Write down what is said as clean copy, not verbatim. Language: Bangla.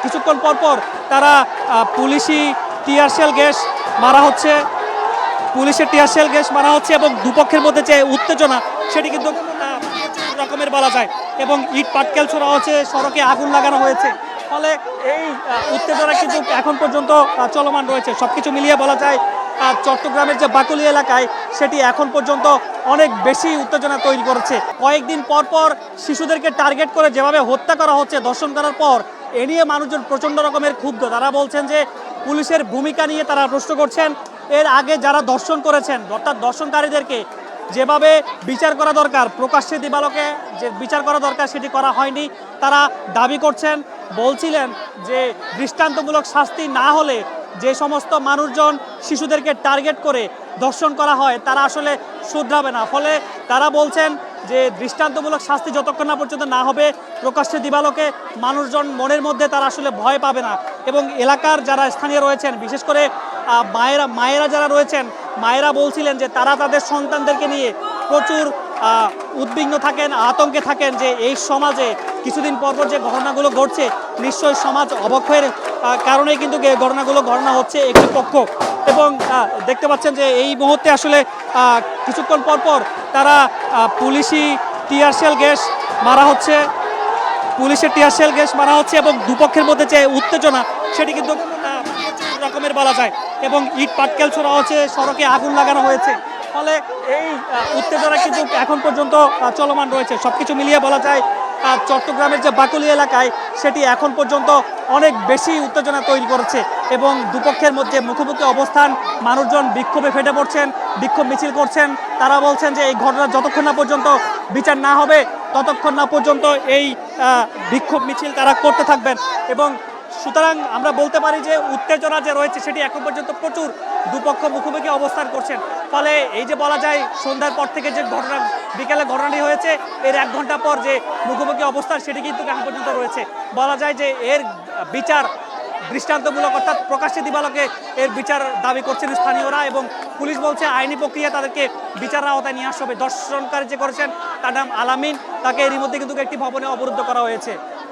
কিছুক্ষণ পর তারা পুলিশি টিয়ারশেল গ্যাস মারা হচ্ছে, পুলিশের টিয়ারশেল গ্যাস মারা হচ্ছে এবং দুপক্ষের মধ্যে যে উত্তেজনা সেটি কিন্তু রকমের বলা যায় এবং ইট পাটকেল ছোড়া হচ্ছে, সড়কে আগুন লাগানো হয়েছে। ফলে এই উত্তেজনা কিন্তু এখন পর্যন্ত চলমান রয়েছে। সবকিছু মিলিয়ে বলা যায় চট্টগ্রামের যে বাকলি এলাকায় সেটি এখন পর্যন্ত অনেক বেশি উত্তেজনা তৈরি করেছে। কয়েকদিন পর শিশুদেরকে টার্গেট করে যেভাবে হত্যা করা হচ্ছে ধর্ষণ করার পর, এ নিয়ে মানুষজন প্রচণ্ড রকমের ক্ষুব্ধ। তারা বলছেন যে পুলিশের ভূমিকা নিয়ে তারা প্রশ্ন করছেন। এর আগে যারা ধর্ষণ করেছেন অর্থাৎ ধর্ষণকারীদেরকে যেভাবে বিচার করা দরকার, প্রকাশ্যে দিবালোকে যে বিচার করা দরকার সেটি করা হয়নি। তারা দাবি করছেন, বলছিলেন যে দৃষ্টান্তমূলক শাস্তি না হলে যে সমস্ত মানুষজন শিশুদেরকে টার্গেট করে ধর্ষণ করা হয় তারা আসলে শুধরাবে না। ফলে তারা বলছেন যে দৃষ্টান্তমূলক শাস্তি যতক্ষণ না পর্যন্ত না হবে, প্রকাশ্যে দিবালোকে মানুষজন মনের মধ্যে তারা আসলে ভয় পাবে না। এবং এলাকার যারা স্থানীয় রয়েছেন, বিশেষ করে মায়েরা যারা রয়েছেন, মায়েরা বলছিলেন যে তারা তাদের সন্তানদেরকে নিয়ে প্রচুর উদ্বিগ্ন থাকেন, আতঙ্কে থাকেন যে এই সমাজে কিছুদিন পর যে ঘটনাগুলো ঘটছে নিশ্চয়ই সমাজ অবক্ষয়ের কারণে কিন্তু ঘটনাগুলো ঘটনা হচ্ছে একটি পক্ষ। এবং দেখতে পাচ্ছেন যে এই মুহূর্তে আসলে কিছুক্ষণ পর তারা পুলিশি টিয়ারশেল গ্যাস মারা হচ্ছে, পুলিশের টিয়ারশেল গ্যাস মারা হচ্ছে এবং দুপক্ষের মধ্যে যে উত্তেজনা সেটি কিন্তু রকমের বলা যায় এবং ইট পাটকেল ছোড়া হচ্ছে, সড়কে আগুন লাগানো হয়েছে। ফলে এই উত্তেজনা কিন্তু এখন পর্যন্ত চলমান রয়েছে। সবকিছু মিলিয়ে বলা যায় চট্টগ্রামের যে বাকলি এলাকায় সেটি এখন পর্যন্ত অনেক বেশি উত্তেজনা তৈরি করেছে এবং দুপক্ষের মধ্যে মুখোমুখি অবস্থান, মানুষজন বিক্ষোভে ফেটে পড়ছেন, বিক্ষোভ মিছিল করছেন। তারা বলছেন যে এই ঘটনা যতক্ষণ না পর্যন্ত বিচার না হবে ততক্ষণ না পর্যন্ত এই বিক্ষোভ মিছিল তারা করতে থাকবেন। এবং সুতরাং আমরা বলতে পারি যে উত্তেজনা যে রয়েছে সেটি এখন পর্যন্ত প্রচুর, দুপক্ষ মুখোমুখি অবস্থান করছেন। ফলে এই যে বলা যায় সন্ধ্যার পর থেকে যে ঘটনা, বিকেলে ঘটনাটি হয়েছে এর 1 ঘন্টা পর যে মুখোমুখি অবস্থান সেটি কিন্তু এখন পর্যন্ত রয়েছে। বলা যায় যে এর বিচার দৃষ্টান্তমূলক অর্থাৎ প্রকাশ্যে দিবালোকে এর বিচার দাবি করছেন স্থানীয়রা এবং পুলিশ বলছে আইনি প্রক্রিয়া তাদেরকে বিচারের আওতায় নিয়ে আসতে হবে। ধর্ষণকারী যে করেছেন তার নাম আলামিন, তাকে এরই মধ্যে কিন্তু একটি ভবনে অবরুদ্ধ করা হয়েছে।